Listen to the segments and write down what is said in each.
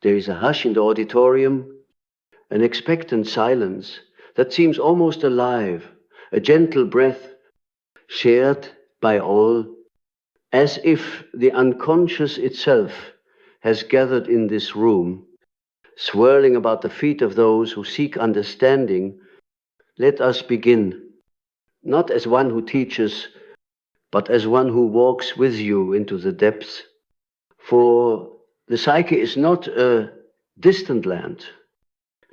There is a hush in the auditorium, an expectant silence that seems almost alive, a gentle breath shared by all, as if the unconscious itself has gathered in this room, swirling about the feet of those who seek understanding. Let us begin, not as one who teaches, but as one who walks with you into the depths. For the psyche is not a distant land,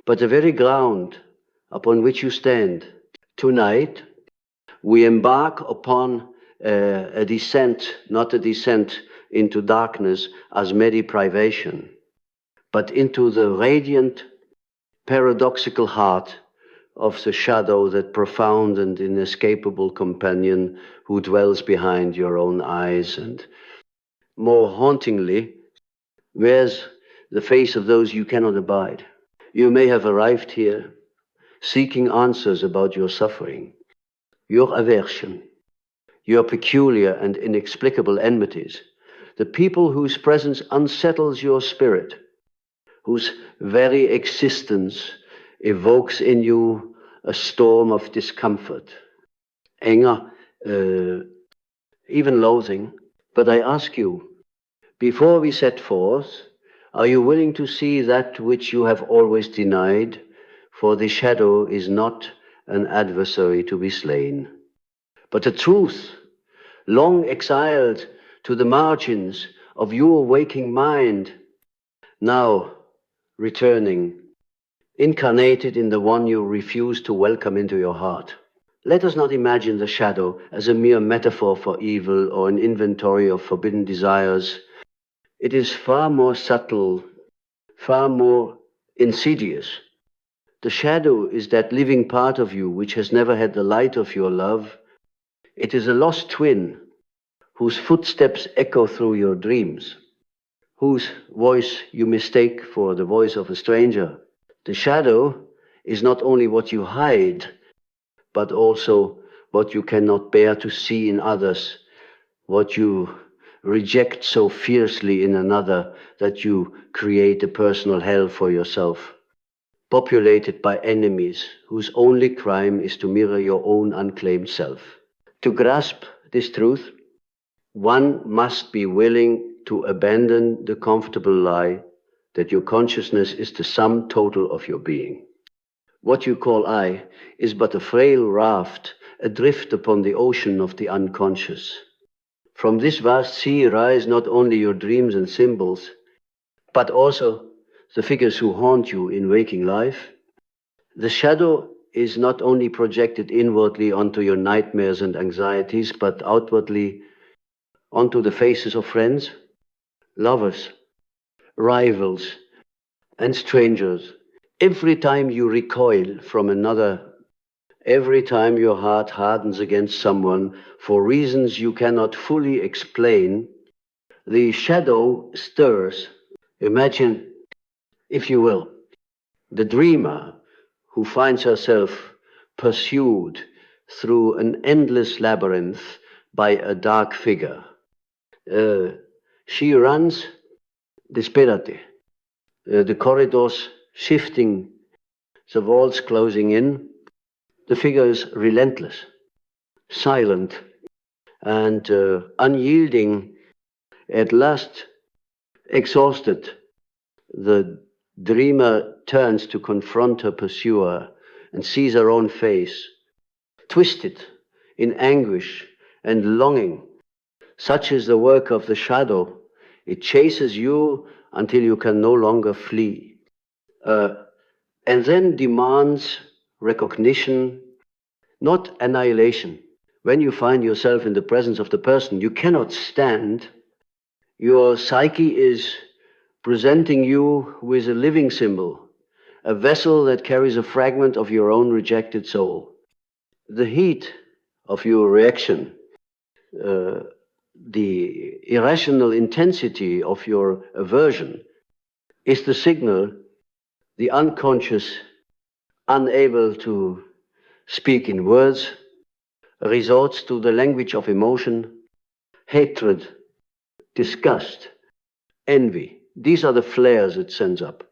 but the very ground upon which you stand. Tonight, we embark upon a descent, not a descent into darkness as mere privation, but into the radiant, paradoxical heart of the shadow, that profound and inescapable companion who dwells behind your own eyes and, more hauntingly, wears the face of those you cannot abide. You may have arrived here seeking answers about your suffering, your aversion, your peculiar and inexplicable enmities, the people whose presence unsettles your spirit, whose very existence evokes in you a storm of discomfort, anger, even loathing. But I ask you, before we set forth, are you willing to see that which you have always denied? For the shadow is not an adversary to be slain, but a truth, long exiled to the margins of your waking mind, now returning, incarnated in the one you refuse to welcome into your heart. Let us not imagine the shadow as a mere metaphor for evil or an inventory of forbidden desires. It is far more subtle, far more insidious. The shadow is that living part of you which has never had the light of your love. It is a lost twin whose footsteps echo through your dreams, whose voice you mistake for the voice of a stranger. The shadow is not only what you hide, but also what you cannot bear to see in others, what you reject so fiercely in another that you create a personal hell for yourself, populated by enemies whose only crime is to mirror your own unclaimed self. To grasp this truth, one must be willing to abandon the comfortable lie that your consciousness is the sum total of your being. What you call I is but a frail raft adrift upon the ocean of the unconscious. From this vast sea rise not only your dreams and symbols, but also the figures who haunt you in waking life. The shadow is not only projected inwardly onto your nightmares and anxieties, but outwardly onto the faces of friends, lovers, rivals, and strangers. Every time you recoil from another, every time your heart hardens against someone for reasons you cannot fully explain, the shadow stirs. Imagine, if you will, the dreamer who finds herself pursued through an endless labyrinth by a dark figure. She runs desperately, the corridors shifting, the walls closing in. The figure is relentless, silent, and unyielding. At last, exhausted, the dreamer turns to confront her pursuer and sees her own face, twisted in anguish and longing. Such is the work of the shadow. It chases you until you can no longer flee, and then demands recognition, not annihilation. When you find yourself in the presence of the person you cannot stand, your psyche is presenting you with a living symbol, a vessel that carries a fragment of your own rejected soul. The heat of your reaction, the irrational intensity of your aversion, is the signal the unconscious, unable to speak in words, resorts to the language of emotion, hatred, disgust, envy, These are the flares it sends up,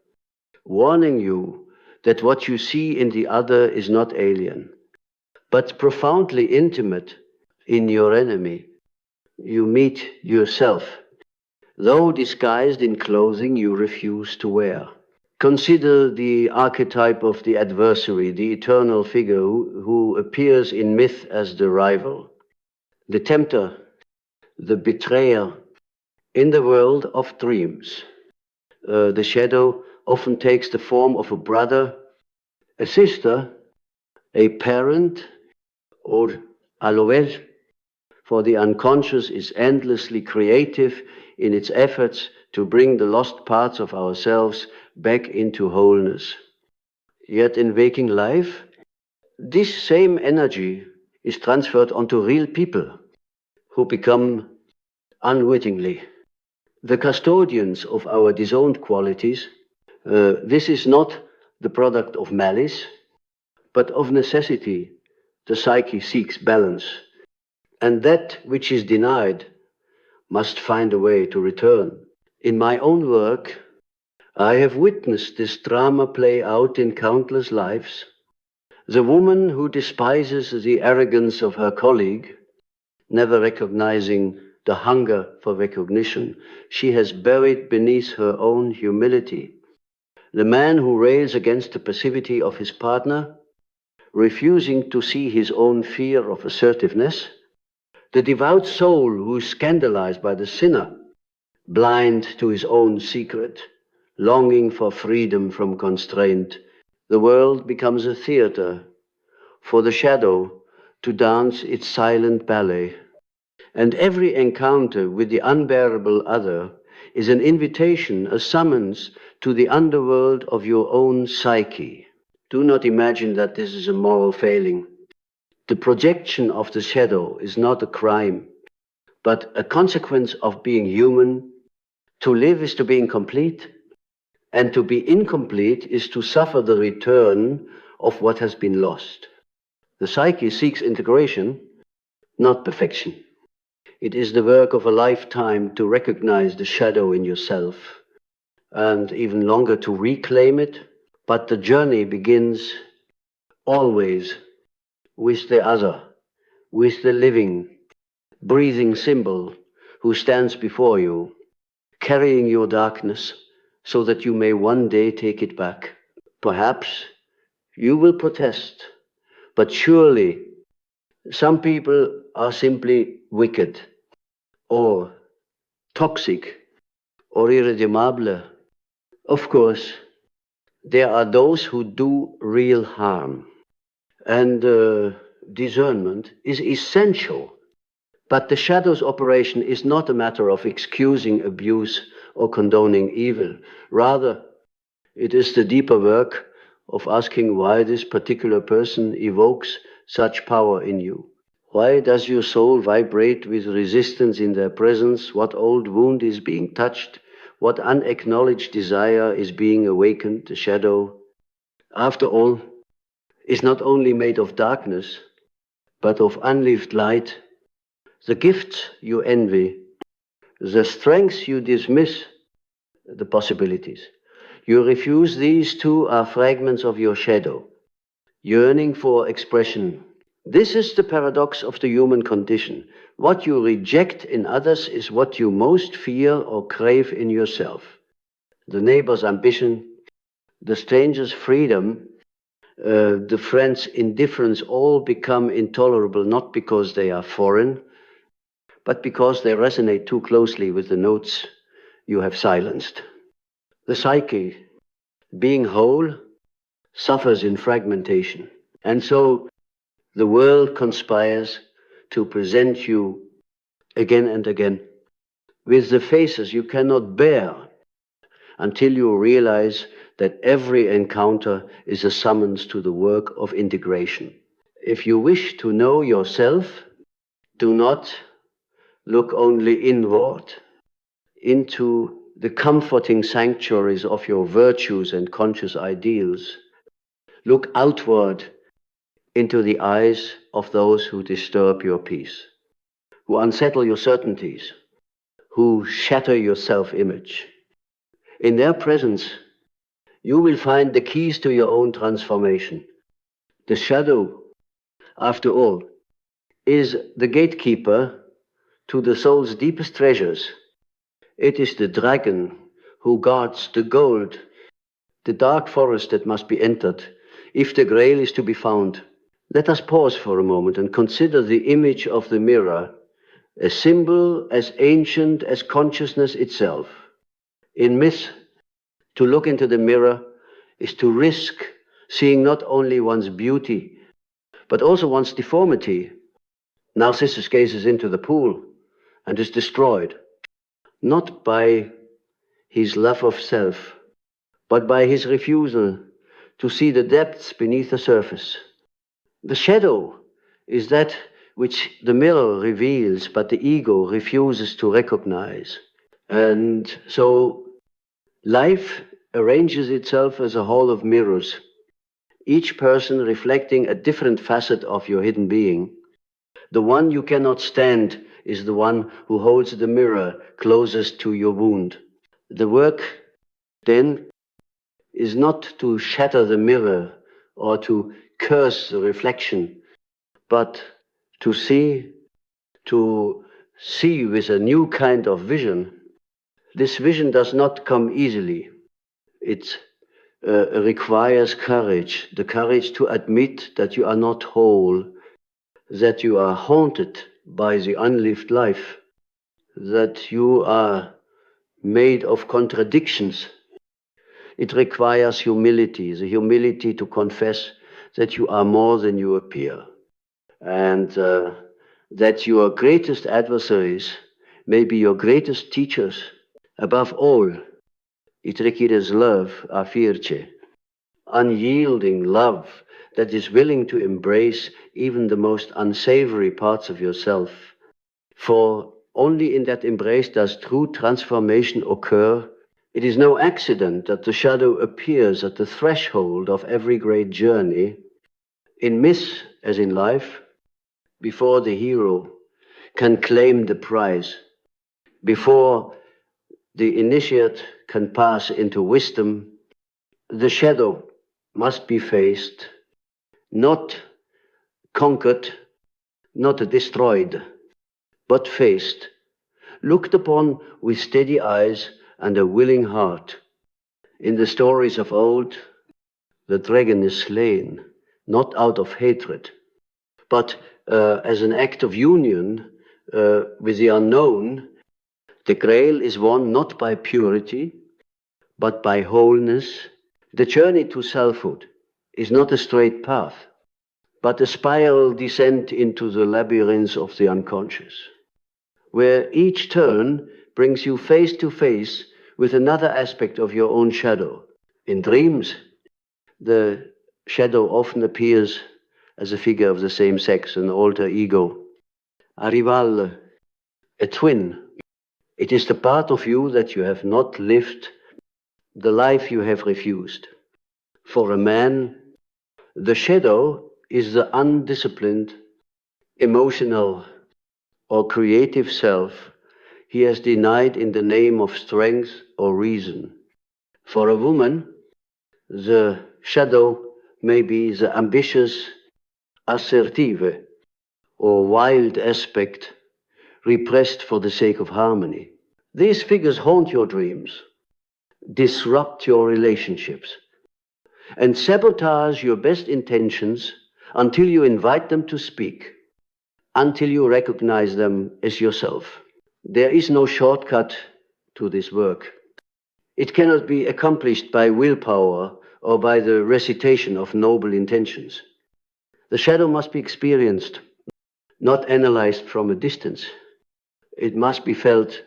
warning you that what you see in the other is not alien, but profoundly intimate in your enemy. You meet yourself, though disguised in clothing you refuse to wear. Consider the archetype of the adversary, the eternal figure who appears in myth as the rival, the tempter, the betrayer. In the world of dreams, the shadow often takes the form of a brother, a sister, a parent, or aloes, for the unconscious is endlessly creative in its efforts to bring the lost parts of ourselves back into wholeness. Yet in waking life, this same energy is transferred onto real people who become unwittingly the custodians of our disowned qualities. This is not the product of malice, but of necessity. The psyche seeks balance, and that which is denied must find a way to return. In my own work, I have witnessed this drama play out in countless lives. The woman who despises the arrogance of her colleague, never recognizing the hunger for recognition she has buried beneath her own humility. The man who rails against the passivity of his partner, refusing to see his own fear of assertiveness. The devout soul who is scandalized by the sinner, blind to his own secret, longing for freedom from constraint. The world becomes a theater for the shadow to dance its silent ballet. And every encounter with the unbearable other is an invitation, a summons to the underworld of your own psyche. Do not imagine that this is a moral failing. The projection of the shadow is not a crime, but a consequence of being human. To live is to be incomplete, and to be incomplete is to suffer the return of what has been lost. The psyche seeks integration, not perfection. It is the work of a lifetime to recognize the shadow in yourself, and even longer to reclaim it. But the journey begins always with the other, with the living, breathing symbol who stands before you, carrying your darkness so that you may one day take it back. Perhaps you will protest, but surely some people are simply wicked, or toxic, or irredeemable. Of course, there are those who do real harm, and discernment is essential. But the shadow's operation is not a matter of excusing abuse or condoning evil. Rather, it is the deeper work of asking why this particular person evokes such power in you. Why does your soul vibrate with resistance in their presence? What old wound is being touched? What unacknowledged desire is being awakened? The shadow, after all, is not only made of darkness, but of unlived light. The gifts you envy, the strengths you dismiss, the possibilities. You refuse these too are fragments of your shadow, yearning for expression. This is the paradox of the human condition. What you reject in others is what you most fear or crave in yourself. The neighbor's ambition, the stranger's freedom, the friend's indifference all become intolerable not because they are foreign, but because they resonate too closely with the notes you have silenced. The psyche, being whole, suffers in fragmentation. And so the world conspires to present you again and again with the faces you cannot bear until you realize that every encounter is a summons to the work of integration. If you wish to know yourself, do not look only inward into the comforting sanctuaries of your virtues and conscious ideals. Look outward into the eyes of those who disturb your peace, who unsettle your certainties, who shatter your self-image. In their presence, you will find the keys to your own transformation. The shadow, after all, is the gatekeeper to the soul's deepest treasures. It is the dragon who guards the gold, the dark forest that must be entered, if the grail is to be found. Let us pause for a moment and consider the image of the mirror, a symbol as ancient as consciousness itself. In myth, to look into the mirror is to risk seeing not only one's beauty, but also one's deformity. Narcissus gazes into the pool and is destroyed, not by his love of self, but by his refusal to see the depths beneath the surface. The shadow is that which the mirror reveals, but the ego refuses to recognize. And so life arranges itself as a hall of mirrors, each person reflecting a different facet of your hidden being. The one you cannot stand is the one who holds the mirror closest to your wound. The work, then, is not to shatter the mirror or to curse the reflection, but to see with a new kind of vision. This vision does not come easily. It requires courage, the courage to admit that you are not whole, that you are haunted by the unlived life, that you are made of contradictions. It requires humility, the humility to confess that you are more than you appear, and that your greatest adversaries may be your greatest teachers. Above all, it requires love, affirce, unyielding love that is willing to embrace even the most unsavory parts of yourself. For only in that embrace does true transformation occur. It is no accident that the shadow appears at the threshold of every great journey, in myth as in life, before the hero can claim the prize, before the initiate can pass into wisdom. The shadow must be faced, not conquered, not destroyed, but faced, looked upon with steady eyes and a willing heart. In the stories of old, the dragon is slain, not out of hatred, but as an act of union with the unknown. The grail is won not by purity, but by wholeness. The journey to selfhood is not a straight path, but a spiral descent into the labyrinths of the unconscious, where each turn brings you face to face with another aspect of your own shadow. In dreams, the shadow often appears as a figure of the same sex, an alter ego, a rival, a twin. It is the part of you that you have not lived, the life you have refused. For a man, the shadow is the undisciplined, emotional, or creative self he has denied in the name of strength or reason. For a woman, the shadow may be the ambitious, assertive, or wild aspect repressed for the sake of harmony. These figures haunt your dreams, disrupt your relationships, and sabotage your best intentions until you invite them to speak, until you recognize them as yourself. There is no shortcut to this work. It cannot be accomplished by willpower or by the recitation of noble intentions. The shadow must be experienced, not analyzed from a distance. It must be felt,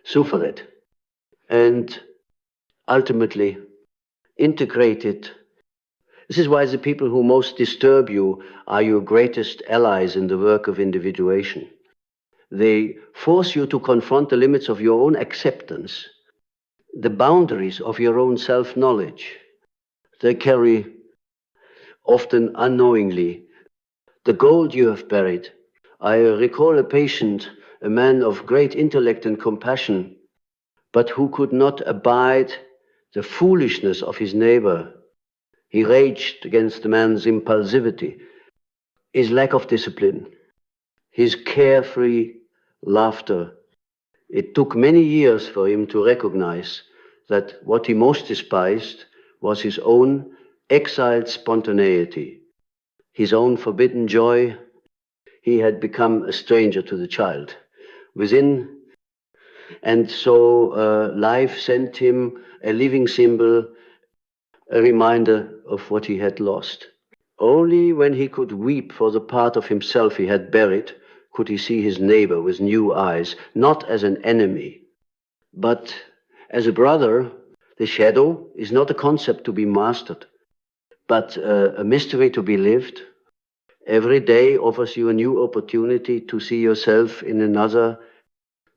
suffered, and ultimately integrated. This is why the people who most disturb you are your greatest allies in the work of individuation. They force you to confront the limits of your own acceptance, the boundaries of your own self-knowledge. They carry, often unknowingly, the gold you have buried. I recall a patient, a man of great intellect and compassion, but who could not abide the foolishness of his neighbor. He raged against the man's impulsivity, his lack of discipline, his carefree laughter. It took many years for him to recognize that what he most despised was his own exiled spontaneity, his own forbidden joy. He had become a stranger to the child within, and so life sent him a living symbol, a reminder of what he had lost. Only when he could weep for the part of himself he had buried could he see his neighbor with new eyes, not as an enemy, but as a brother. The shadow is not a concept to be mastered, but a mystery to be lived. Every day offers you a new opportunity to see yourself in another,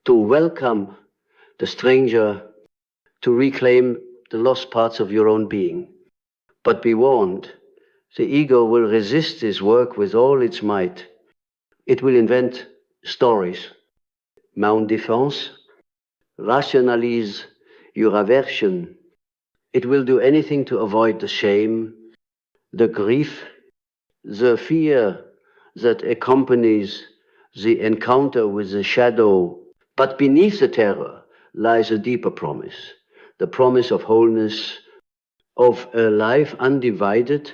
to welcome the stranger, to reclaim the lost parts of your own being. But be warned, the ego will resist this work with all its might. It will invent stories, mount defense, rationalize your aversion. It will do anything to avoid the shame, the grief, the fear that accompanies the encounter with the shadow. But beneath the terror lies a deeper promise, the promise of wholeness, of a life undivided.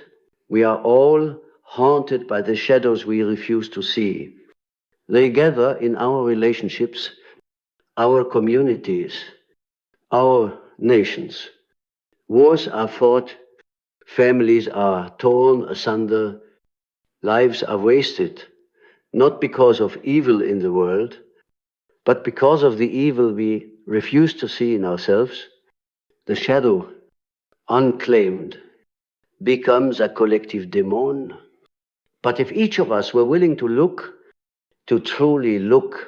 We are all haunted by the shadows we refuse to see. They gather in our relationships, our communities, our nations. Wars are fought, families are torn asunder, lives are wasted, not because of evil in the world, but because of the evil we refuse to see in ourselves. The shadow, unclaimed, becomes a collective demon. But if each of us were willing to look, to truly look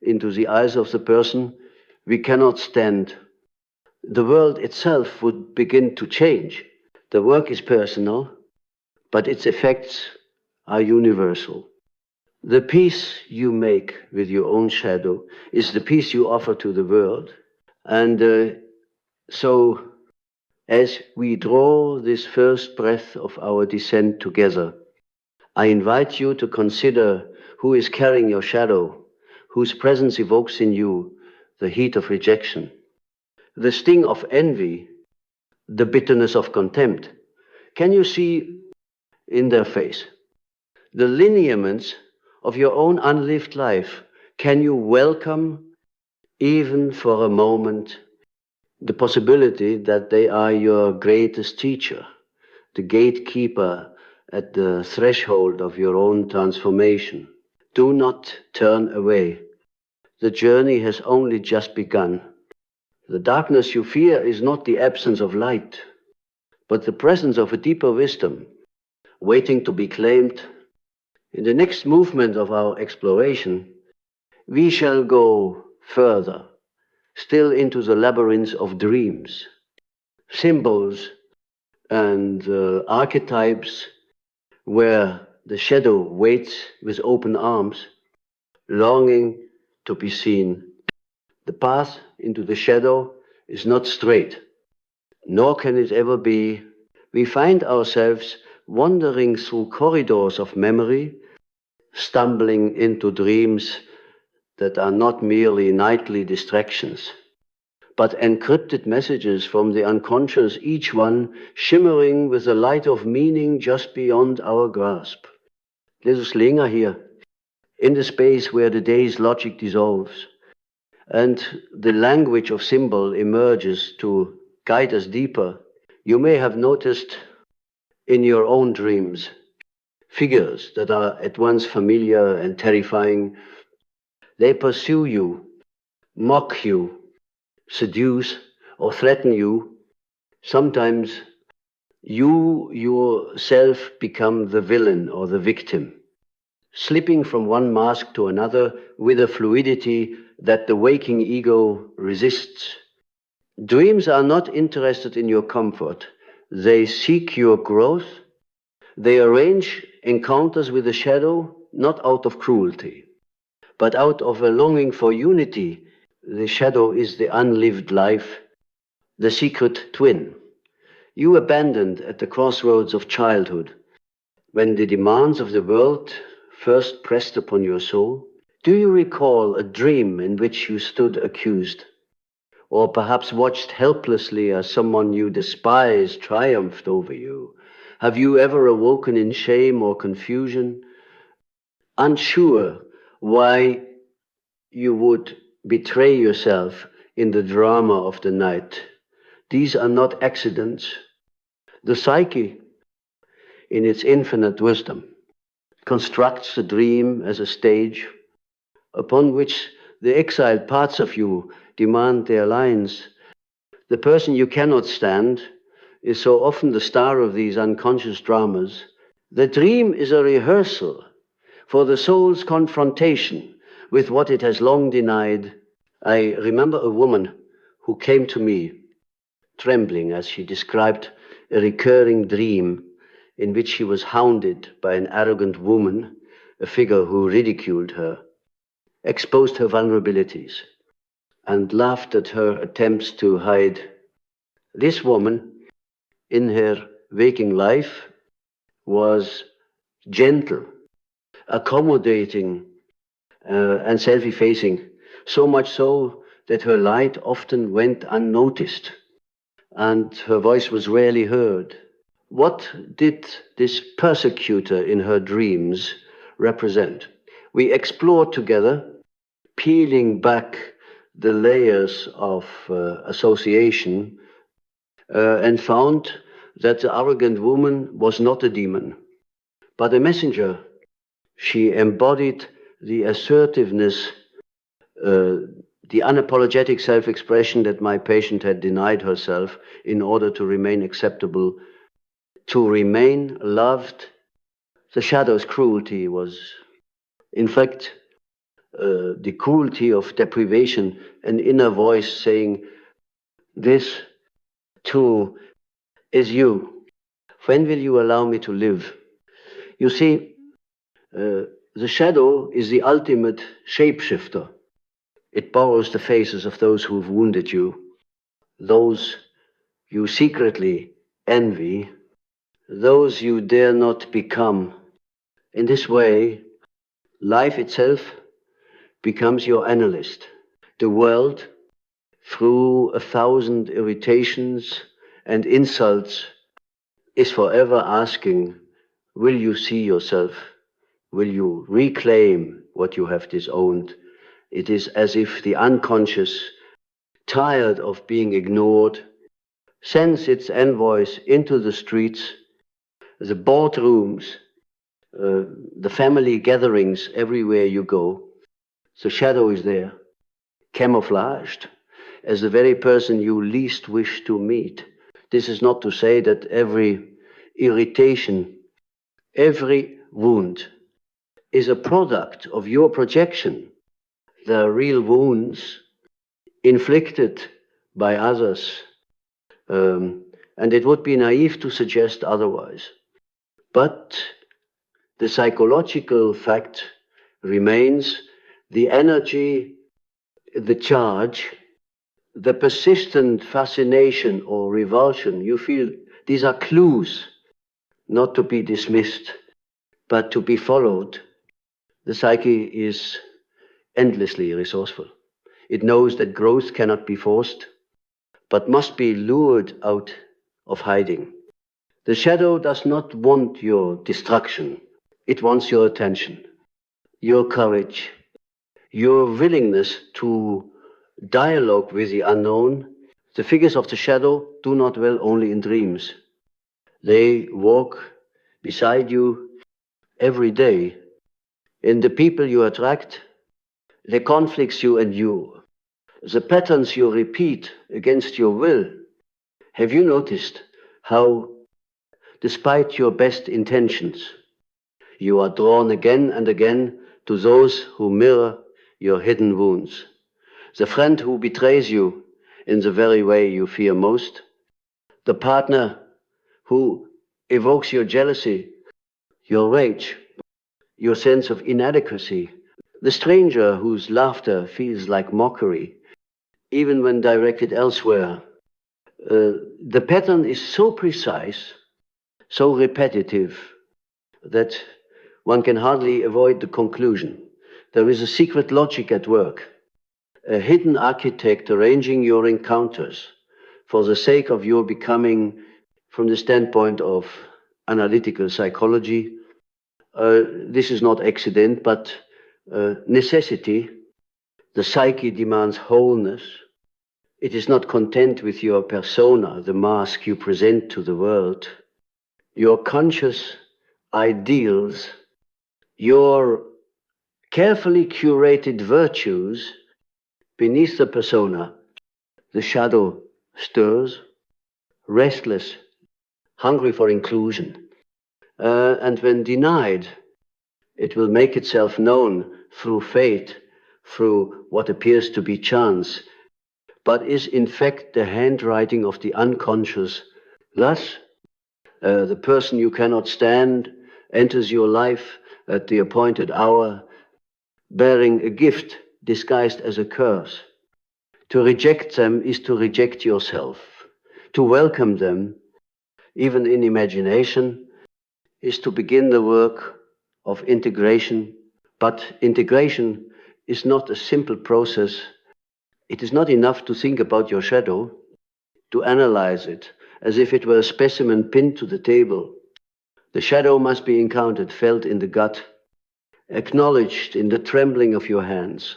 into the eyes of the person we cannot stand, the world itself would begin to change. The work is personal, but its effects are universal. The peace you make with your own shadow is the peace you offer to the world. And so, as we draw this first breath of our descent together, I invite you to consider who is carrying your shadow, whose presence evokes in you the heat of rejection, the sting of envy, the bitterness of contempt. Can you see in their face the lineaments of your own unlived life? Can you welcome, even for a moment, the possibility that they are your greatest teacher, the gatekeeper at the threshold of your own transformation? Do not turn away. The journey has only just begun. The darkness you fear is not the absence of light, but the presence of a deeper wisdom, waiting to be claimed. In the next movement of our exploration, we shall go further, still into the labyrinths of dreams, symbols and archetypes, where the shadow waits with open arms, longing to be seen. The path into the shadow is not straight, nor can it ever be. We find ourselves wandering through corridors of memory, stumbling into dreams that are not merely nightly distractions, but encrypted messages from the unconscious, each one shimmering with the light of meaning just beyond our grasp. Let us linger here, in the space where the day's logic dissolves, and the language of symbol emerges to guide us deeper. You may have noticed in your own dreams figures that are at once familiar and terrifying. They pursue you, mock you, seduce, or threaten you. Sometimes you yourself become the villain or the victim, slipping from one mask to another with a fluidity that the waking ego resists. Dreams are not interested in your comfort. They seek your growth. They arrange encounters with the shadow, not out of cruelty, but out of a longing for unity The shadow is the unlived life, the secret twin. You abandoned at the crossroads of childhood, when the demands of the world first pressed upon your soul. Do you recall a dream in which you stood accused, or perhaps watched helplessly as someone you despised triumphed over you? Have you ever awoken in shame or confusion, unsure why you would betray yourself in the drama of the night? These are not accidents. The psyche, in its infinite wisdom, constructs the dream as a stage upon which the exiled parts of you demand their lines. The person you cannot stand is so often the star of these unconscious dramas. The dream is a rehearsal for the soul's confrontation with what it has long denied. I remember a woman who came to me trembling as she described a recurring dream in which she was hounded by an arrogant woman, a figure who ridiculed her, exposed her vulnerabilities, and laughed at her attempts to hide. This woman, in her waking life, was gentle, accommodating, and self-effacing, so much so that her light often went unnoticed, and her voice was rarely heard. What did this persecutor in her dreams represent? We explored together, peeling back the layers of association, and found that the arrogant woman was not a demon, but a messenger. She embodied the assertiveness, the unapologetic self-expression that my patient had denied herself in order to remain acceptable, to remain loved. The shadow's cruelty was, in fact, the cruelty of deprivation, an inner voice saying, "This too is you. When will you allow me to live?" You see, the shadow is the ultimate shapeshifter. It borrows the faces of those who've wounded you, those you secretly envy, those you dare not become. In this way, life itself becomes your analyst. The world, through 1,000 irritations and insults, is forever asking, will you see yourself? Will you reclaim what you have disowned? It is as if the unconscious, tired of being ignored, sends its envoys into the streets, the boardrooms, the family gatherings, everywhere you go. The shadow is there, camouflaged as the very person you least wish to meet. This is not to say that every irritation, every wound is a product of your projection. There are real wounds inflicted by others, and it would be naive to suggest otherwise. But the psychological fact remains: the energy, the charge, the persistent fascination or revulsion you feel, these are clues not to be dismissed, but to be followed. The psyche is endlessly resourceful. It knows that growth cannot be forced, but must be lured out of hiding. The shadow does not want your destruction. It wants your attention, your courage, your willingness to dialogue with the unknown. The figures of the shadow do not dwell only in dreams. They walk beside you every day, in the people you attract, the conflicts you endure, the patterns you repeat against your will. Have you noticed how, despite your best intentions, you are drawn again and again to those who mirror your hidden wounds? The friend who betrays you in the very way you fear most, the partner who evokes your jealousy, your rage, your sense of inadequacy, the stranger whose laughter feels like mockery. even when directed elsewhere. The pattern is so precise, so repetitive, that one can hardly avoid the conclusion. There is a secret logic at work, a hidden architect arranging your encounters for the sake of your becoming, from the standpoint of analytical psychology. This is not accident, but necessity. The psyche demands wholeness. It is not content with your persona, the mask you present to the world. Your conscious ideals, your carefully curated virtues, beneath the persona, the shadow stirs, restless, hungry for inclusion. And when denied, it will make itself known through fate, through what appears to be chance, but is in fact the handwriting of the unconscious. Thus, the person you cannot stand enters your life at the appointed hour, bearing a gift disguised as a curse. To reject them is to reject yourself. To welcome them, even in imagination, is to begin the work of integration. But integration is not a simple process. It is not enough to think about your shadow, to analyze it as if it were a specimen pinned to the table. The shadow must be encountered, felt in the gut, acknowledged in the trembling of your hands,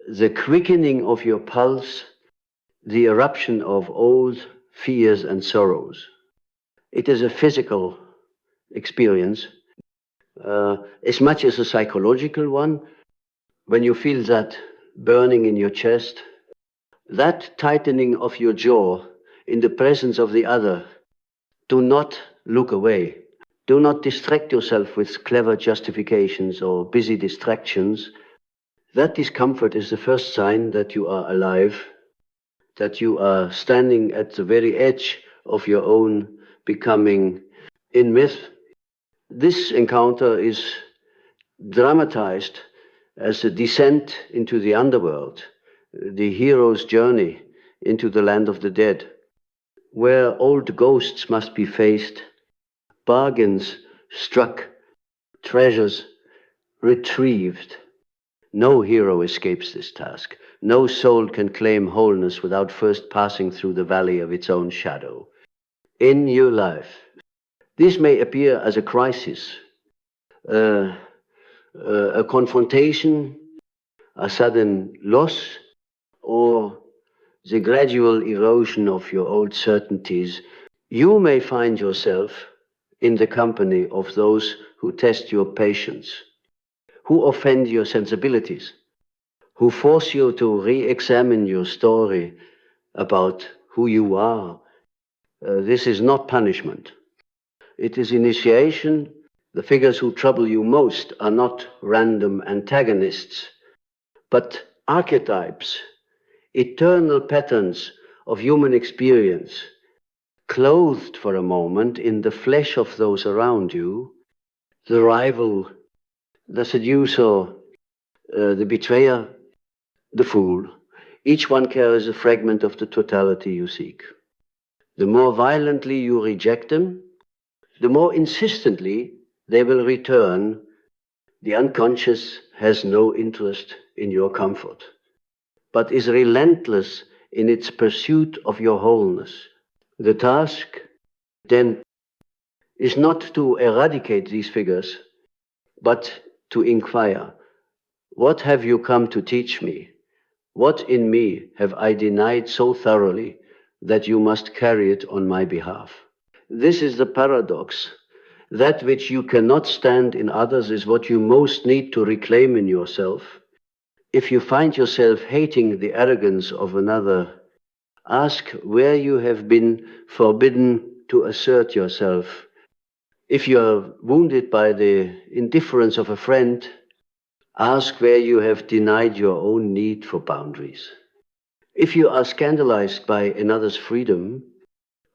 the quickening of your pulse, the eruption of old fears and sorrows. It is a physical experience, as much as a psychological one. When you feel that burning in your chest, that tightening of your jaw in the presence of the other, do not look away. Do not distract yourself with clever justifications or busy distractions. That discomfort is the first sign that you are alive, that you are standing at the very edge of your own becoming. In myth, this encounter is dramatized as a descent into the underworld, the hero's journey into the land of the dead, where old ghosts must be faced, bargains struck, treasures retrieved. No hero escapes this task. No soul can claim wholeness without first passing through the valley of its own shadow. In your life, this may appear as a crisis, a confrontation, a sudden loss, or the gradual erosion of your old certainties. You may find yourself in the company of those who test your patience, who offend your sensibilities, who force you to re-examine your story about who you are. This is not punishment. It is initiation. The figures who trouble you most are not random antagonists, but archetypes, eternal patterns of human experience, clothed for a moment in the flesh of those around you, the rival, the seducer, the betrayer, the fool. Each one carries a fragment of the totality you seek. The more violently you reject them, the more insistently they will return. The unconscious has no interest in your comfort, but is relentless in its pursuit of your wholeness. The task, then, is not to eradicate these figures, but to inquire, what have you come to teach me? What in me have I denied so thoroughly that you must carry it on my behalf? This is the paradox. That which you cannot stand in others is what you most need to reclaim in yourself. If you find yourself hating the arrogance of another, ask where you have been forbidden to assert yourself. If you are wounded by the indifference of a friend, ask where you have denied your own need for boundaries. If you are scandalized by another's freedom,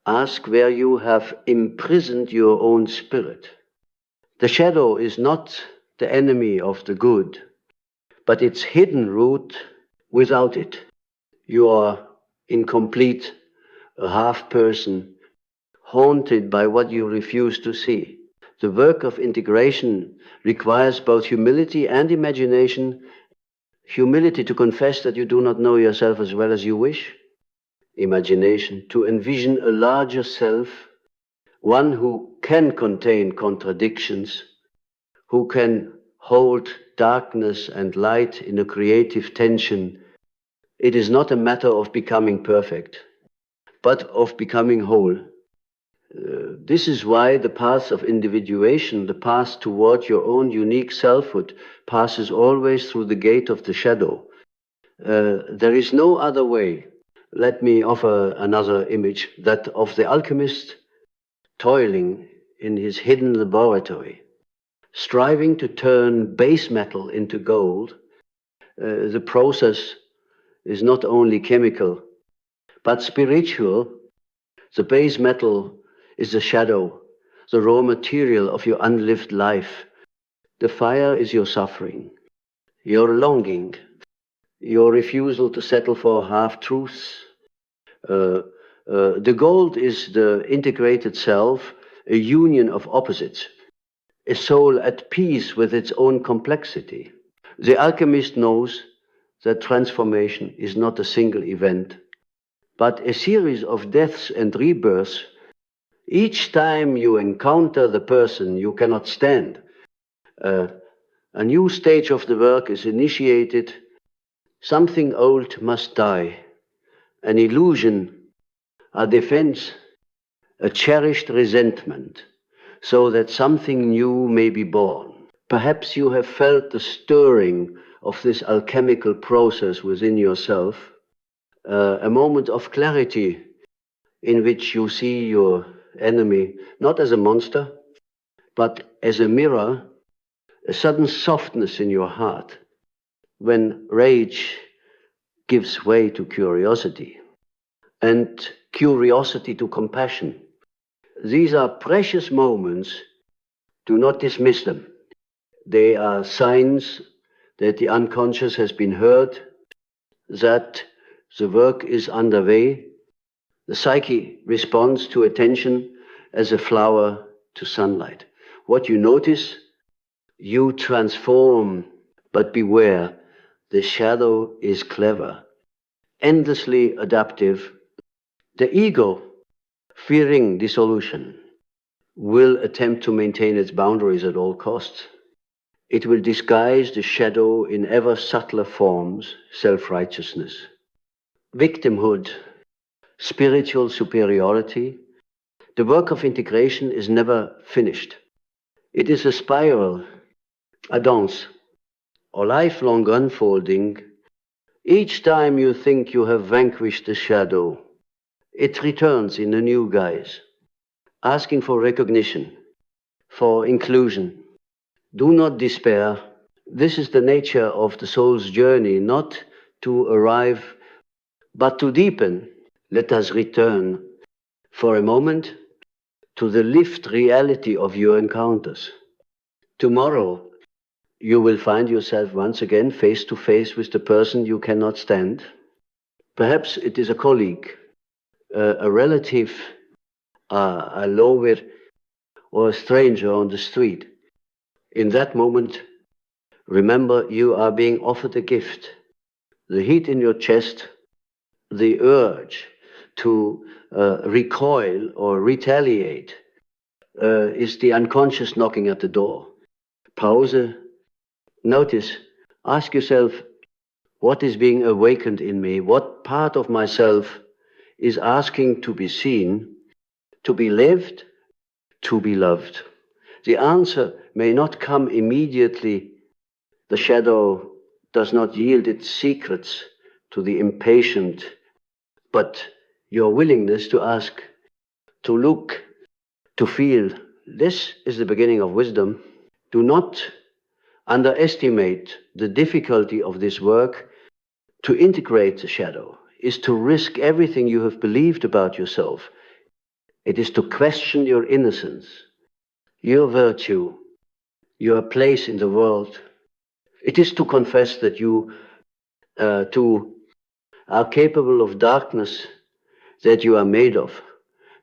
ask where you have imprisoned your own spirit. The shadow is not the enemy of the good, but its hidden root without it. You are incomplete, a half person, haunted by what you refuse to see. The work of integration requires both humility and imagination. Humility to confess that you do not know yourself as well as you wish. Imagination to envision a larger self, one who can contain contradictions, who can hold darkness and light in a creative tension. It is not a matter of becoming perfect, but of becoming whole. This is why the path of individuation, the path toward your own unique selfhood, passes always through the gate of the shadow. There is no other way. Let me offer another image, that of the alchemist toiling in his hidden laboratory, striving to turn base metal into gold. The process is not only chemical, but spiritual. The base metal is the shadow, the raw material of your unlived life. The fire is your suffering, your longing, your refusal to settle for half-truths. The gold is the integrated self, a union of opposites, a soul at peace with its own complexity. The alchemist knows that transformation is not a single event, but a series of deaths and rebirths. Each time you encounter the person you cannot stand, a new stage of the work is initiated. Something old must die, an illusion, a defense, a cherished resentment, so that something new may be born. Perhaps you have felt the stirring of this alchemical process within yourself, a moment of clarity in which you see your enemy not as a monster, but as a mirror, a sudden softness in your heart when rage gives way to curiosity, and curiosity to compassion. These are precious moments. Do not dismiss them. They are signs that the unconscious has been heard, that the work is underway. The psyche responds to attention as a flower to sunlight. What you notice, you transform, but beware, the shadow is clever, endlessly adaptive. The ego, fearing dissolution, will attempt to maintain its boundaries at all costs. It will disguise the shadow in ever subtler forms, self-righteousness, victimhood, spiritual superiority. The work of integration is never finished. It is a spiral, a dance, or lifelong unfolding. Each time you think you have vanquished the shadow, it returns in a new guise, asking for recognition, for inclusion. Do not despair. This is the nature of the soul's journey, not to arrive, but to deepen. Let us return for a moment to the lived reality of your encounters. Tomorrow, you will find yourself once again face to face with the person you cannot stand. Perhaps it is a colleague, a relative, a lover, or a stranger on the street. In that moment, remember you are being offered a gift. The heat in your chest, the urge to recoil or retaliate, is the unconscious knocking at the door. Pause. Notice. Ask yourself, what is being awakened in me? What part of myself is asking to be seen, to be lived, to be loved? The answer may not come immediately. The shadow does not yield its secrets to the impatient, but your willingness to ask, to look, to feel, this is the beginning of wisdom. Do not underestimate the difficulty of this work. To integrate the shadow is to risk everything you have believed about yourself. It is to question your innocence, your virtue, your place in the world. It is to confess that you, to are capable of darkness that you are made of,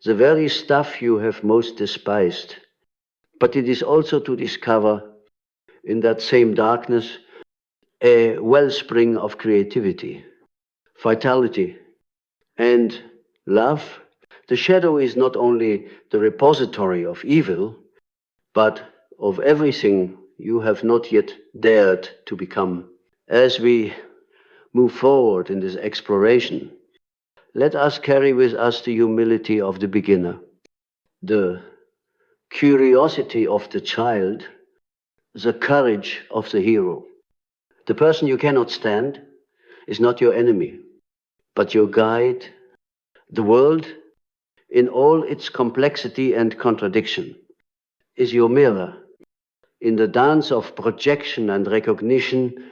the very stuff you have most despised. But it is also to discover in that same darkness a wellspring of creativity, vitality, and love. The shadow is not only the repository of evil, but of everything you have not yet dared to become. As we move forward in this exploration, let us carry with us the humility of the beginner, the curiosity of the child, the courage of the hero. The person you cannot stand is not your enemy, but your guide. The world, in all its complexity and contradiction, is your mirror. In the dance of projection and recognition,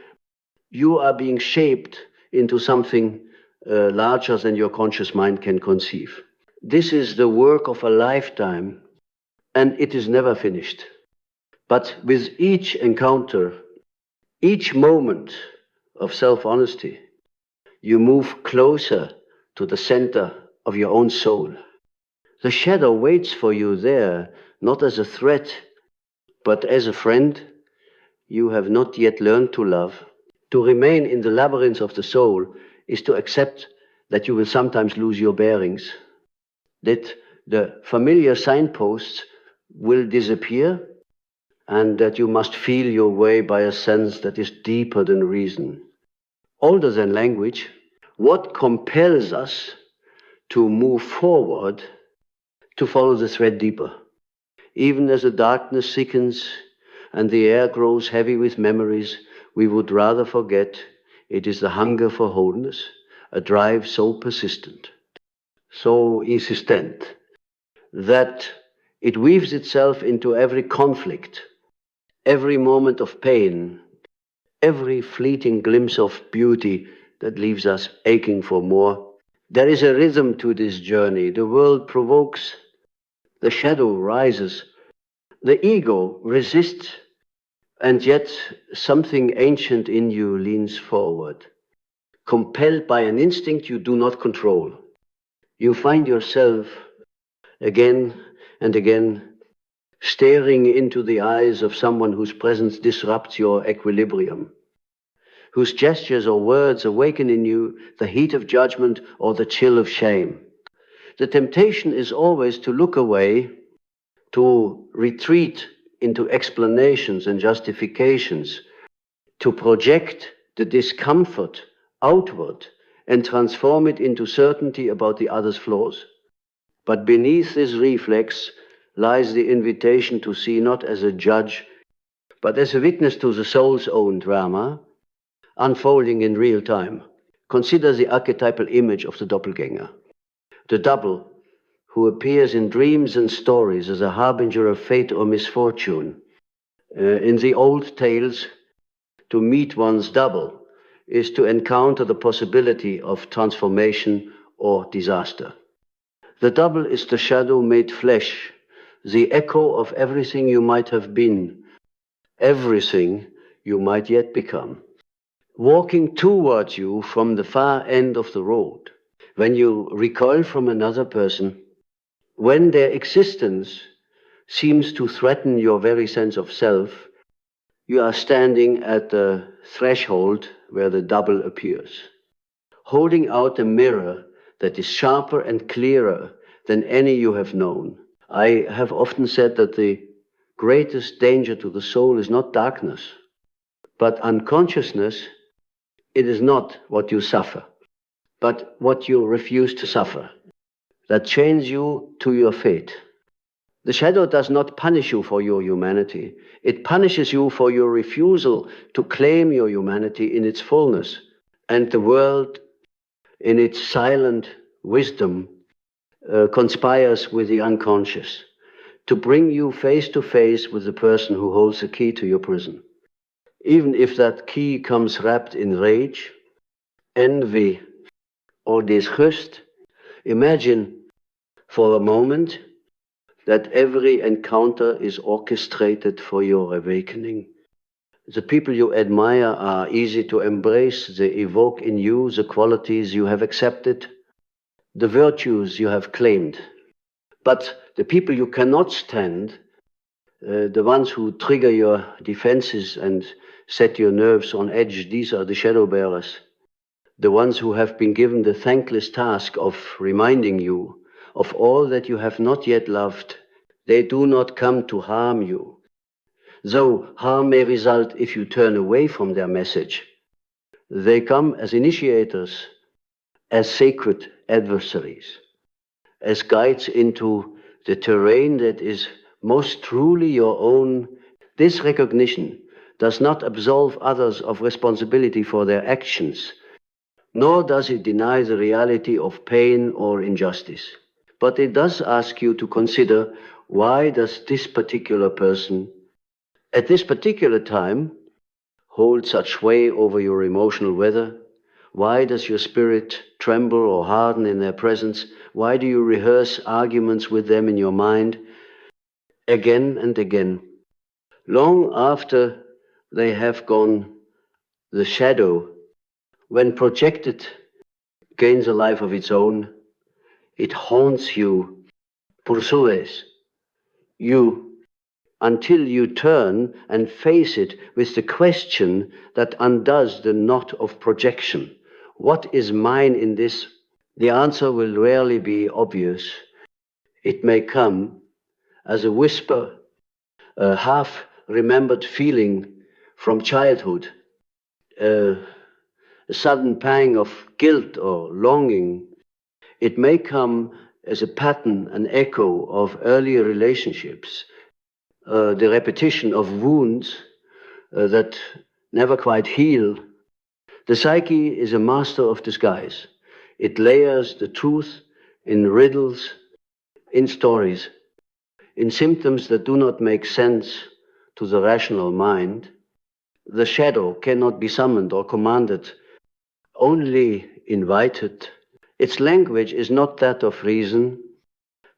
you are being shaped into something larger than your conscious mind can conceive. This is the work of a lifetime, and it is never finished. But with each encounter, each moment of self-honesty, you move closer to the center of your own soul. The shadow waits for you there, not as a threat, but as a friend you have not yet learned to love. To remain in the labyrinth of the soul is to accept that you will sometimes lose your bearings, that the familiar signposts will disappear, and that you must feel your way by a sense that is deeper than reason, older than language. What compels us to move forward, to follow the thread deeper? Even as the darkness thickens and the air grows heavy with memories we would rather forget, it is the hunger for wholeness, a drive so persistent, so insistent, that it weaves itself into every conflict, every moment of pain, every fleeting glimpse of beauty that leaves us aching for more. There is a rhythm to this journey. The world provokes, the shadow rises, the ego resists, and yet something ancient in you leans forward. Compelled by an instinct you do not control, you find yourself again and again staring into the eyes of someone whose presence disrupts your equilibrium, whose gestures or words awaken in you the heat of judgment or the chill of shame. The temptation is always to look away, to retreat into explanations and justifications, to project the discomfort outward and transform it into certainty about the other's flaws. But beneath this reflex lies the invitation to see not as a judge, but as a witness to the soul's own drama, unfolding in real time. Consider the archetypal image of the doppelganger, the double who appears in dreams and stories as a harbinger of fate or misfortune. In the old tales, to meet one's double is to encounter the possibility of transformation or disaster. The double is the shadow made flesh, the echo of everything you might have been, everything you might yet become, walking towards you from the far end of the road. When you recoil from another person, when their existence seems to threaten your very sense of self, you are standing at the threshold where the double appears, holding out a mirror that is sharper and clearer than any you have known. I have often said that the greatest danger to the soul is not darkness, but unconsciousness. It is not what you suffer, but what you refuse to suffer, that chains you to your fate. The shadow does not punish you for your humanity. It punishes you for your refusal to claim your humanity in its fullness. And the world, in its silent wisdom, conspires with the unconscious to bring you face to face with the person who holds the key to your prison. Even if that key comes wrapped in rage, envy, or disgust, imagine for a moment that every encounter is orchestrated for your awakening. The people you admire are easy to embrace. They evoke in you the qualities you have accepted, the virtues you have claimed. But the people you cannot stand, the ones who trigger your defenses and set your nerves on edge, these are the shadow bearers. The ones who have been given the thankless task of reminding you of all that you have not yet loved. They do not come to harm you, though harm may result if you turn away from their message. They come as initiators, as sacred adversaries, as guides into the terrain that is most truly your own. This recognition does not absolve others of responsibility for their actions, nor does it deny the reality of pain or injustice. But it does ask you to consider, why does this particular person, at this particular time, hold such sway over your emotional weather? Why does your spirit tremble or harden in their presence? Why do you rehearse arguments with them in your mind again and again? Long after they have gone, the shadow, when projected, gains a life of its own. It haunts you, pursues you, until you turn and face it with the question that undoes the knot of projection. What is mine in this? The answer will rarely be obvious. It may come as a whisper, a half-remembered feeling from childhood, a sudden pang of guilt or longing. It may come as a pattern, an echo of earlier relationships, the repetition of wounds that never quite heal. The psyche is a master of disguise. It layers the truth in riddles, in stories, in symptoms that do not make sense to the rational mind. The shadow cannot be summoned or commanded, only invited. Its language is not that of reason,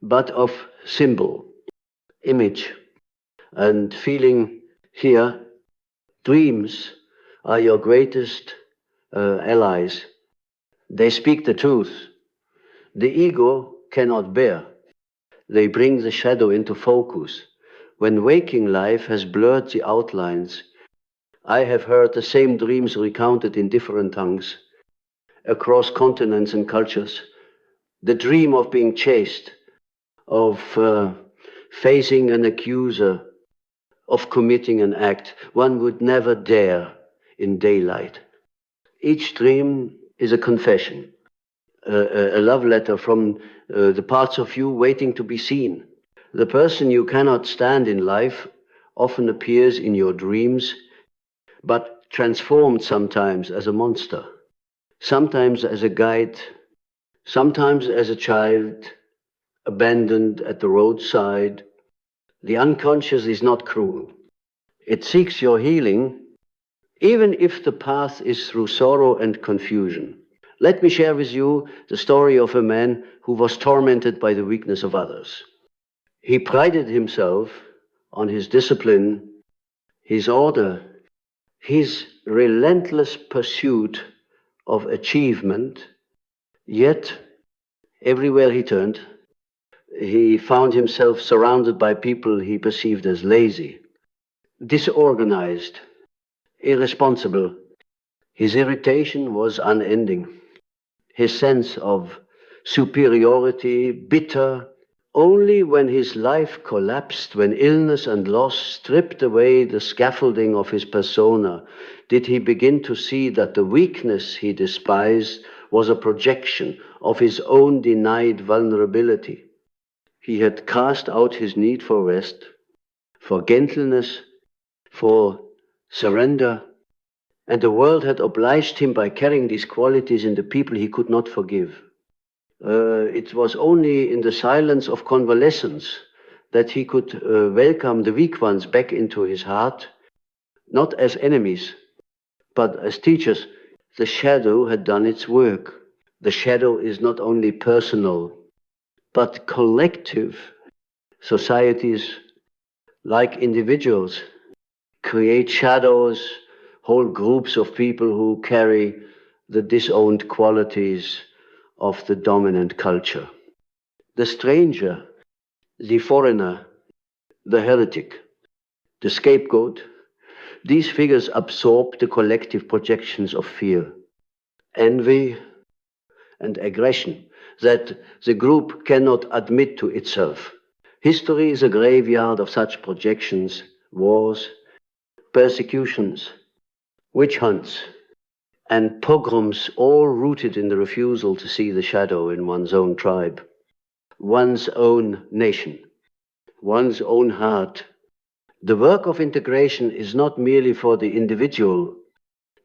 but of symbol, image, and feeling. Here, dreams are your greatest allies. They speak the truth. The ego cannot bear. They bring the shadow into focus. When waking life has blurred the outlines, I have heard the same dreams recounted in different tongues, across continents and cultures. The dream of being chased, of facing an accuser, of committing an act one would never dare in daylight. Each dream is a confession, a love letter from the parts of you waiting to be seen. The person you cannot stand in life often appears in your dreams, but transformed sometimes as a monster, sometimes as a guide, sometimes as a child abandoned at the roadside. The unconscious is not cruel. It seeks your healing, even if the path is through sorrow and confusion. Let me share with you the story of a man who was tormented by the weakness of others. He prided himself on his discipline, his order, his relentless pursuit of achievement, yet everywhere he turned, he found himself surrounded by people he perceived as lazy, disorganized, irresponsible. His irritation was unending. His sense of superiority bitter. Only when his life collapsed, when illness and loss stripped away the scaffolding of his persona, did he begin to see that the weakness he despised was a projection of his own denied vulnerability. He had cast out his need for rest, for gentleness, for surrender, and the world had obliged him by carrying these qualities in the people he could not forgive. It was only in the silence of convalescence that he could welcome the weak ones back into his heart, not as enemies, but as teachers. The shadow had done its work. The shadow is not only personal, but collective. Societies, like individuals, create shadows, whole groups of people who carry the disowned qualities of the dominant culture. The stranger, the foreigner, the heretic, the scapegoat, these figures absorb the collective projections of fear, envy, and aggression that the group cannot admit to itself. History is a graveyard of such projections, wars, persecutions, witch hunts, and pogroms, all rooted in the refusal to see the shadow in one's own tribe, one's own nation, one's own heart. The work of integration is not merely for the individual,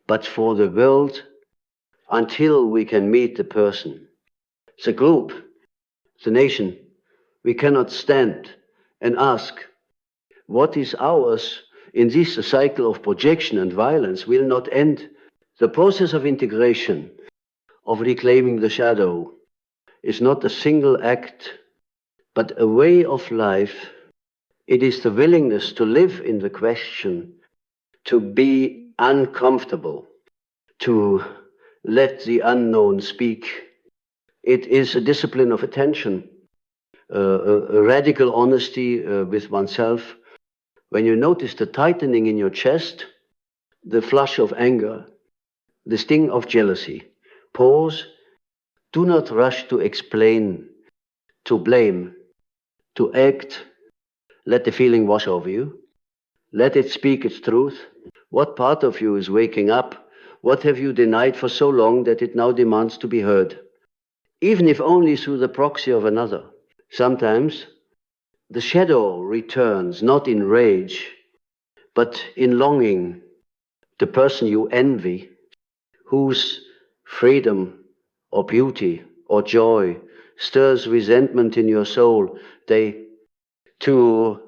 but for the world until we can meet the person. The group, the nation, we cannot stand and ask, what is ours in this cycle of projection and violence will not end. The process of integration, of reclaiming the shadow, is not a single act, but a way of life. It is the willingness to live in the question, to be uncomfortable, to let the unknown speak. It is a discipline of attention, a radical honesty with oneself. When you notice the tightening in your chest, the flush of anger, the sting of jealousy, pause. Do not rush to explain, to blame, to act. Let the feeling wash over you. Let it speak its truth. What part of you is waking up? What have you denied for so long that it now demands to be heard? Even if only through the proxy of another. Sometimes the shadow returns, not in rage, but in longing. The person you envy, whose freedom or beauty or joy stirs resentment in your soul, they too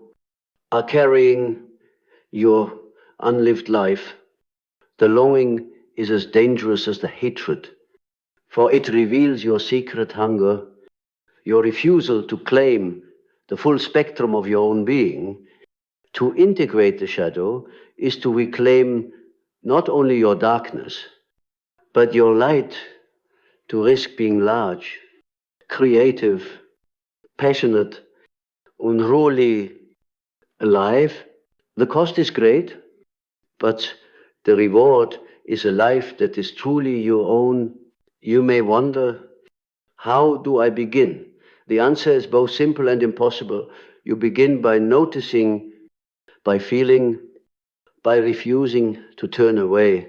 are carrying your unlived life. The longing is as dangerous as the hatred, for it reveals your secret hunger, your refusal to claim the full spectrum of your own being. To integrate the shadow is to reclaim not only your darkness, but your light, to risk being large, creative, passionate, unruly, alive. The cost is great, but the reward is a life that is truly your own. You may wonder, how do I begin? The answer is both simple and impossible. You begin by noticing, by feeling, by refusing to turn away.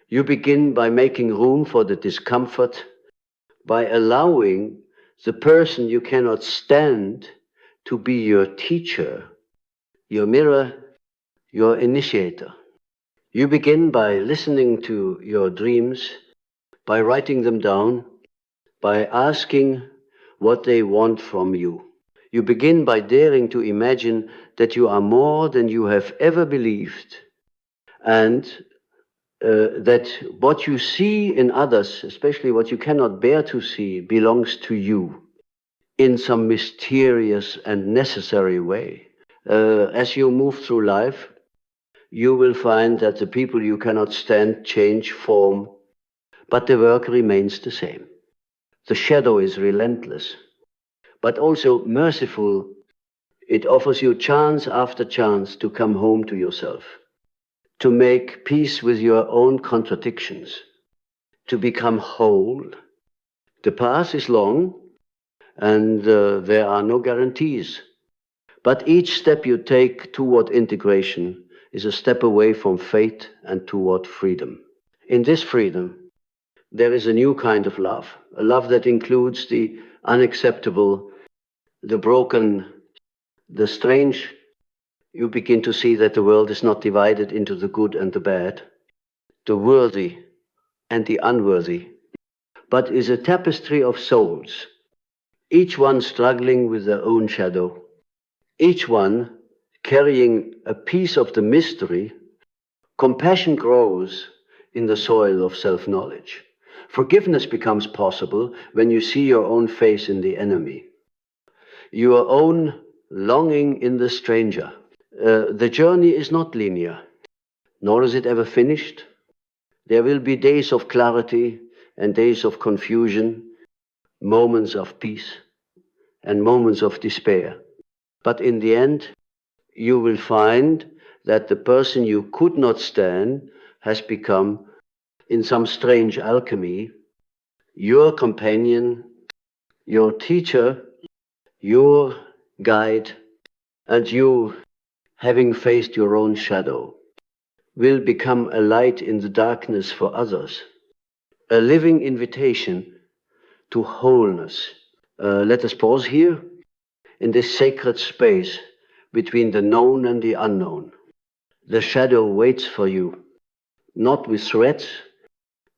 You begin by making room for the discomfort, by allowing the person you cannot stand to be your teacher, your mirror, your initiator. You begin by listening to your dreams, by writing them down, by asking what they want from you. You begin by daring to imagine that you are more than you have ever believed, and that what you see in others, especially what you cannot bear to see, belongs to you in some mysterious and necessary way. As you move through life, you will find that the people you cannot stand change form, but the work remains the same. The shadow is relentless, but also merciful. It offers you chance after chance to come home to yourself, to make peace with your own contradictions, to become whole. The path is long, and there are no guarantees. But each step you take toward integration is a step away from fate and toward freedom. In this freedom, there is a new kind of love, a love that includes the unacceptable, the broken, the strange. You begin to see that the world is not divided into the good and the bad, the worthy and the unworthy, but is a tapestry of souls, each one struggling with their own shadow, each one carrying a piece of the mystery. Compassion grows in the soil of self-knowledge. Forgiveness becomes possible when you see your own face in the enemy, your own longing in the stranger. The journey is not linear, nor is it ever finished. There will be days of clarity and days of confusion, moments of peace and moments of despair. But in the end, you will find that the person you could not stand has become, in some strange alchemy, your companion, your teacher, your guide, and you, having faced your own shadow, will become a light in the darkness for others, a living invitation to wholeness. Let us pause here in this sacred space between the known and the unknown. The shadow waits for you, not with threats,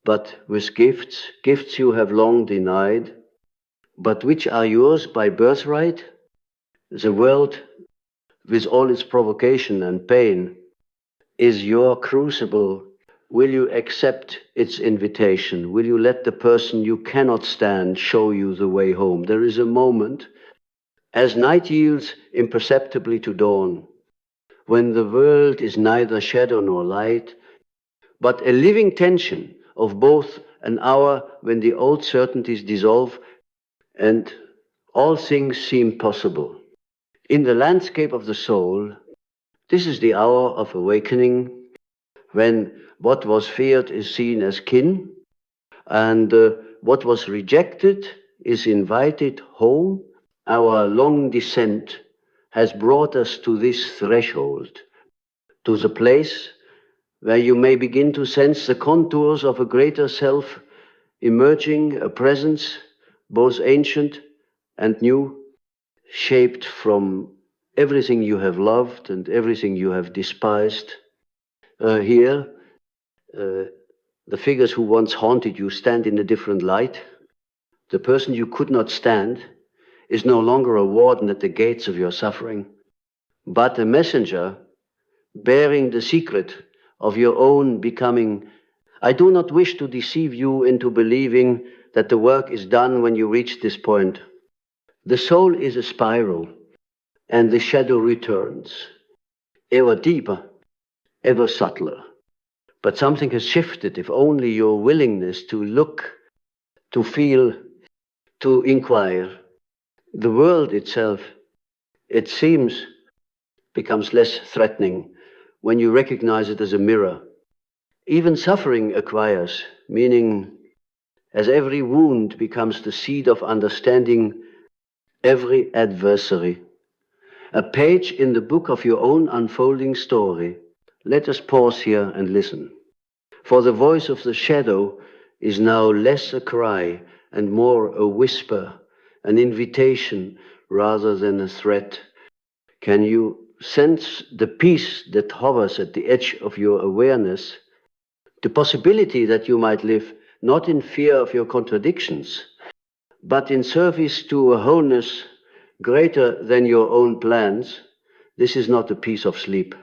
but with gifts, gifts you have long denied, but which are yours by birthright. The world, with all its provocation and pain, is your crucible. Will you accept its invitation? Will you let the person you cannot stand show you the way home? There is a moment, as night yields imperceptibly to dawn, when the world is neither shadow nor light, but a living tension of both, an hour when the old certainties dissolve and all things seem possible. In the landscape of the soul, this is the hour of awakening, when what was feared is seen as kin, and what was rejected is invited home. Our long descent has brought us to this threshold, to the place where you may begin to sense the contours of a greater self emerging, a presence both ancient and new, shaped from everything you have loved and everything you have despised. Here, the figures who once haunted you stand in a different light. The person you could not stand is no longer a warden at the gates of your suffering, but a messenger bearing the secret of your own becoming. I do not wish to deceive you into believing that the work is done when you reach this point. The soul is a spiral, and the shadow returns, ever deeper, ever subtler. But something has shifted, if only your willingness to look, to feel, to inquire. The world itself, it seems, becomes less threatening when you recognize it as a mirror. Even suffering acquires meaning as every wound becomes the seed of understanding, every adversary. A page in the book of your own unfolding story. Let us pause here and listen. For the voice of the shadow is now less a cry and more a whisper, an invitation rather than a threat. Can you sense the peace that hovers at the edge of your awareness? The possibility that you might live not in fear of your contradictions, but in service to a wholeness greater than your own plans. This is not a peace of sleep,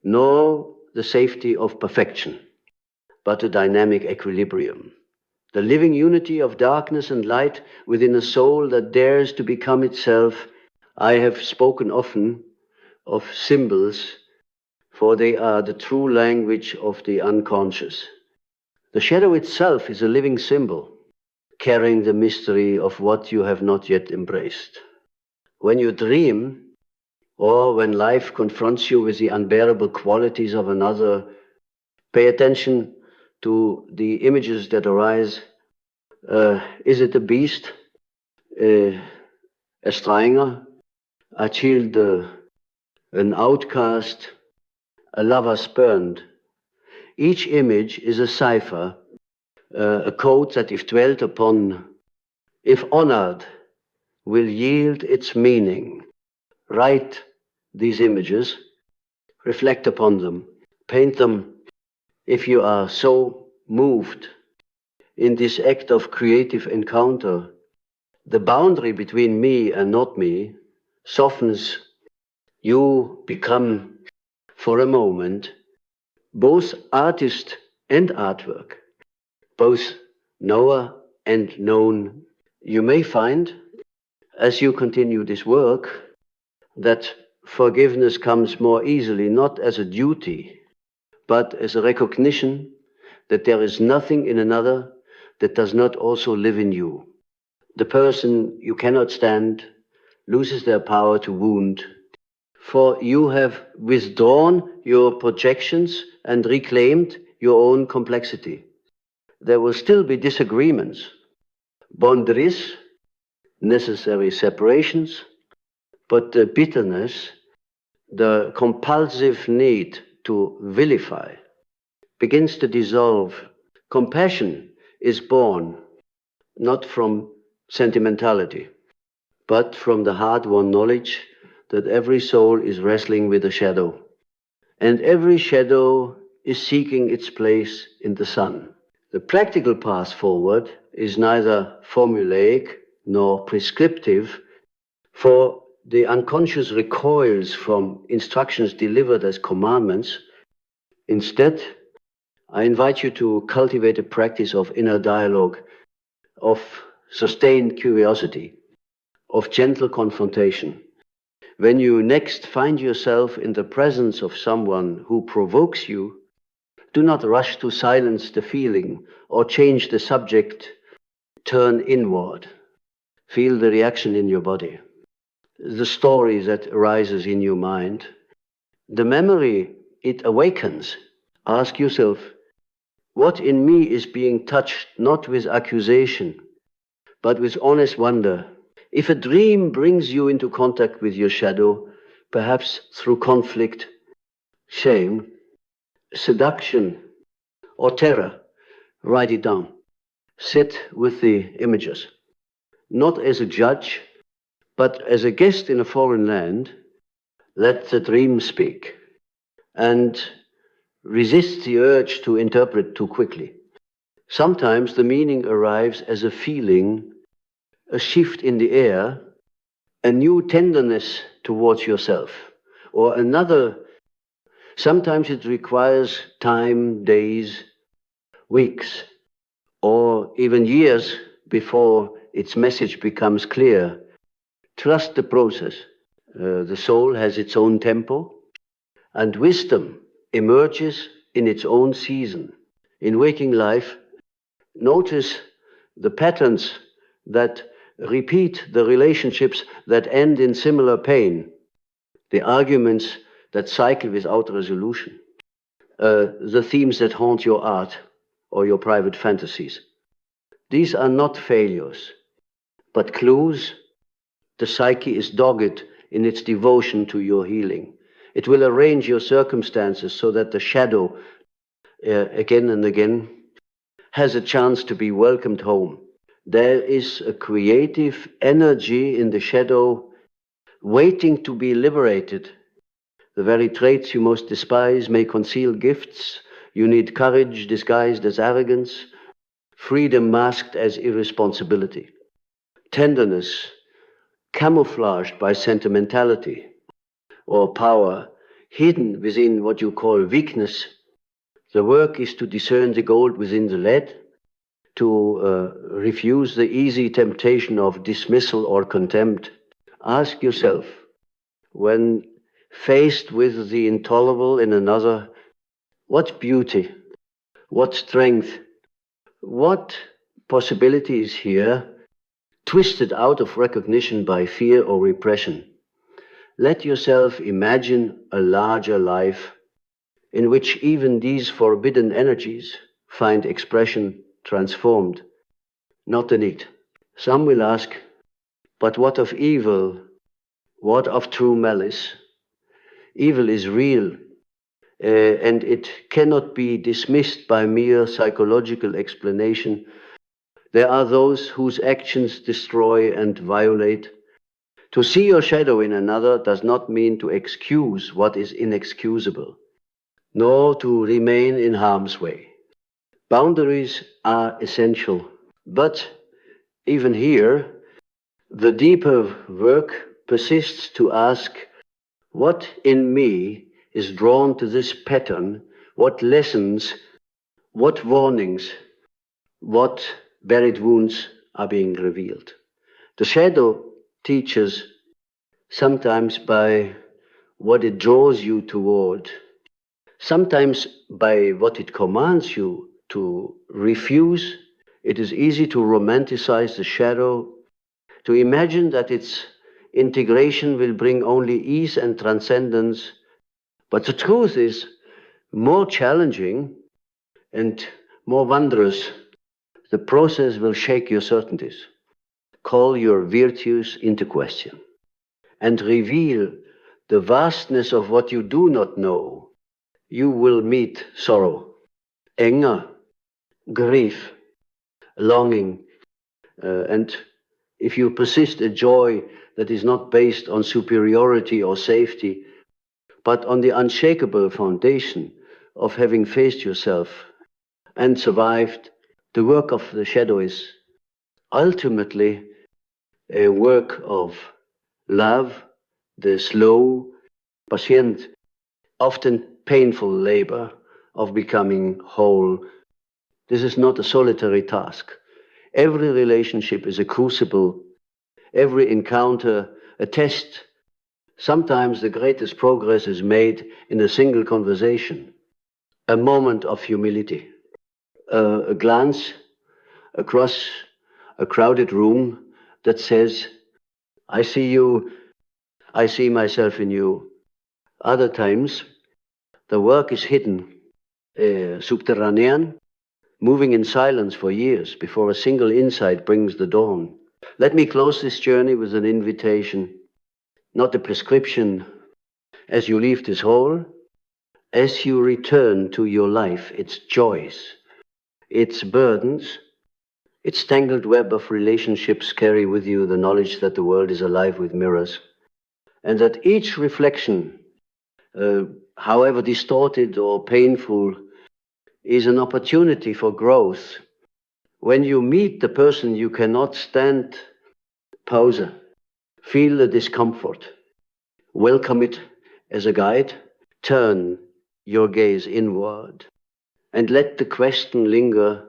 nor the safety of perfection, but a dynamic equilibrium. The living unity of darkness and light within a soul that dares to become itself. I have spoken often of symbols, for they are the true language of the unconscious. The shadow itself is a living symbol, carrying the mystery of what you have not yet embraced. When you dream, or when life confronts you with the unbearable qualities of another, pay attention to the images that arise. Is it a beast, a stranger, a child, an outcast, a lover spurned? Each image is a cipher, a code that, if dwelt upon, if honored, will yield its meaning. Write these images, reflect upon them, paint them if you are so moved. In this act of creative encounter, the boundary between me and not me softens. You become, for a moment, both artist and artwork, both knower and known. You may find, as you continue this work, that forgiveness comes more easily, not as a duty, but as a recognition that there is nothing in another that does not also live in you. The person you cannot stand loses their power to wound, for you have withdrawn your projections and reclaimed your own complexity. There will still be disagreements, boundaries, necessary separations, but the bitterness, the compulsive need to vilify, begins to dissolve. Compassion is born not from sentimentality, but from the hard-won knowledge that every soul is wrestling with a shadow, and every shadow is seeking its place in the sun. The practical path forward is neither formulaic nor prescriptive, for the unconscious recoils from instructions delivered as commandments. Instead, I invite you to cultivate a practice of inner dialogue, of sustained curiosity, of gentle confrontation. When you next find yourself in the presence of someone who provokes you, do not rush to silence the feeling or change the subject. Turn inward. Feel the reaction in your body, the story that arises in your mind, the memory it awakens. Ask yourself, what in me is being touched not with accusation, but with honest wonder? If a dream brings you into contact with your shadow, perhaps through conflict, shame, seduction, or terror, write it down. Sit with the images, not as a judge, but as a guest in a foreign land. Let the dream speak, and resist the urge to interpret too quickly. Sometimes the meaning arrives as a feeling, a shift in the air, a new tenderness towards yourself, or another. Sometimes it requires time, days, weeks, or even years before its message becomes clear. Trust the process. The soul has its own tempo, and wisdom emerges in its own season. In waking life, notice the patterns that repeat, the relationships that end in similar pain, the arguments that cycle without resolution, the themes that haunt your art or your private fantasies. These are not failures, but clues. The psyche is dogged in its devotion to your healing. It will arrange your circumstances so that the shadow, again and again, has a chance to be welcomed home. There is a creative energy in the shadow waiting to be liberated. The very traits you most despise may conceal gifts. You need courage disguised as arrogance, freedom masked as irresponsibility, tenderness camouflaged by sentimentality, or power hidden within what you call weakness. The work is to discern the gold within the lead, to refuse the easy temptation of dismissal or contempt. Ask yourself, when faced with the intolerable in another, what beauty, what strength, what possibility is here, twisted out of recognition by fear or repression? Let yourself imagine a larger life in which even these forbidden energies find expression transformed, not in it. Some will ask, but what of evil? What of true malice? Evil is real, and it cannot be dismissed by mere psychological explanation. There are those whose actions destroy and violate. To see your shadow in another does not mean to excuse what is inexcusable, nor to remain in harm's way. Boundaries are essential, but even here, the deeper work persists to ask, what in me is drawn to this pattern? What lessons, what warnings, what buried wounds are being revealed? The shadow teaches sometimes by what it draws you toward, sometimes by what it commands you to refuse. It is easy to romanticize the shadow, to imagine that its integration will bring only ease and transcendence. But the truth is more challenging and more wondrous. The process will shake your certainties, call your virtues into question, and reveal the vastness of what you do not know. You will meet sorrow, anger, grief, longing, and if you persist, a joy that is not based on superiority or safety, but on the unshakable foundation of having faced yourself and survived. The work of the shadow is ultimately a work of love, the slow, patient, often painful labor of becoming whole. This is not a solitary task. Every relationship is a crucible, every encounter a test. Sometimes the greatest progress is made in a single conversation, a moment of humility, a glance across a crowded room that says, I see you, I see myself in you. Other times, the work is hidden, subterranean, moving in silence for years before a single insight brings the dawn. Let me close this journey with an invitation, not a prescription. As you leave this hall, as you return to your life, its joys, its burdens, its tangled web of relationships, carry with you the knowledge that the world is alive with mirrors, and that each reflection, however distorted or painful, is an opportunity for growth. When you meet the person you cannot stand, pause, feel the discomfort, welcome it as a guide, turn your gaze inward, and let the question linger,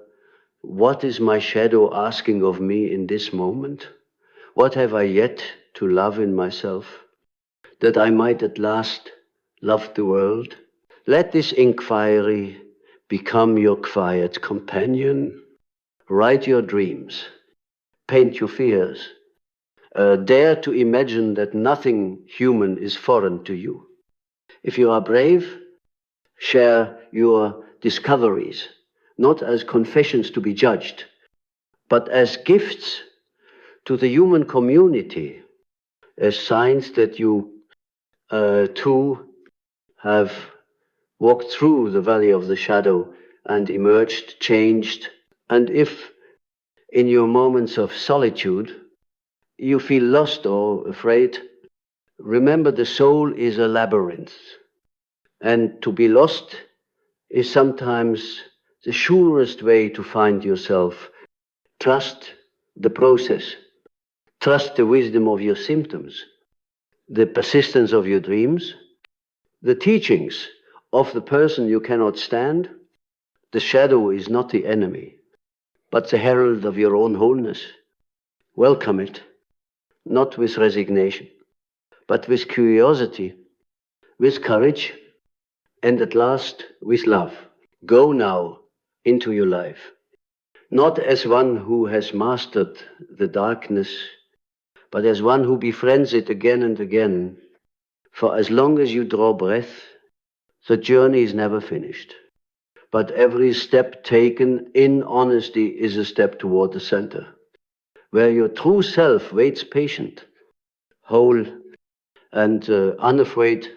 what is my shadow asking of me in this moment? What have I yet to love in myself, that I might at last love the world? Let this inquiry become your quiet companion. Write your dreams, paint your fears, dare to imagine that nothing human is foreign to you. If you are brave, share your discoveries, not as confessions to be judged, but as gifts to the human community, as signs that you too have walked through the valley of the shadow and emerged, changed. And if in your moments of solitude you feel lost or afraid, remember the soul is a labyrinth, and to be lost is sometimes the surest way to find yourself. Trust the process. Trust the wisdom of your symptoms, the persistence of your dreams, the teachings of the person you cannot stand. The shadow is not the enemy, but the herald of your own wholeness. Welcome it, not with resignation, but with curiosity, with courage, and at last with love. Go now into your life, not as one who has mastered the darkness, but as one who befriends it again and again. For as long as you draw breath, the journey is never finished. But every step taken in honesty is a step toward the center, where your true self waits patient, whole, and unafraid